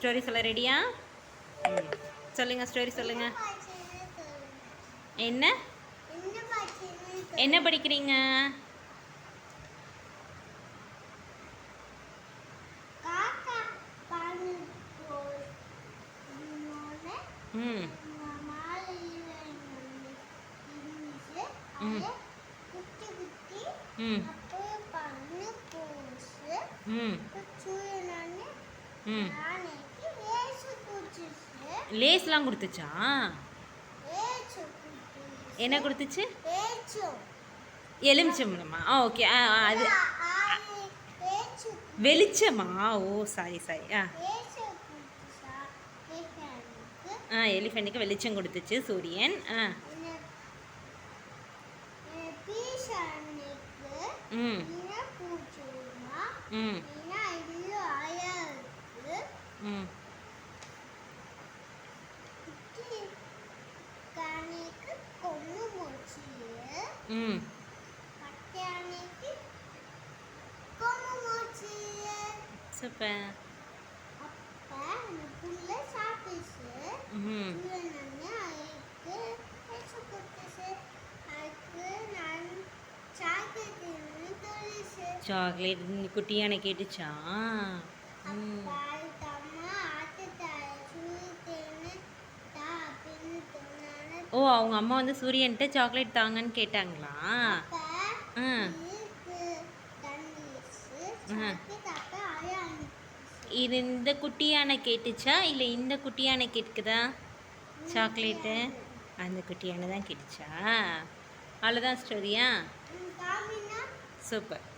Story சொல்ல ரெடியா? சொல்லுங்க, ஸ்டோரி சொல்லுங்க. என்ன என்ன படிக்கிறீங்க? ம் ம் ம் ம் ம் லேஸ்லாம் கொடுத்துச்சா? என்ன கொடுத்துச்சு? எலுமிச்சம்பழமா? ஓகே. அது வெளிச்சமா? ஓ சாரி சாரி. எலிஃபெண்ட்டுக்கு வெளிச்சம் கொடுத்துச்சு சூரியன். ம் ம் ம் ம் சூப்பர். ம் சாக்லேட் குட்டியான கேட்டுச்சா? ம் ஓ, அவங்க அம்மா வந்து சூரியன்ட்ட சாக்லேட் தாங்கன்னு கேட்டாங்களா? இது இந்த குட்டியான கேட்டுச்சா இல்லை இந்த குட்டியான கேட்குதா சாக்லேட்டு? அந்த குட்டியான தான் கேட்டுச்சா? அவ்வளோதான் ஸ்டோரியா? சூப்பர்.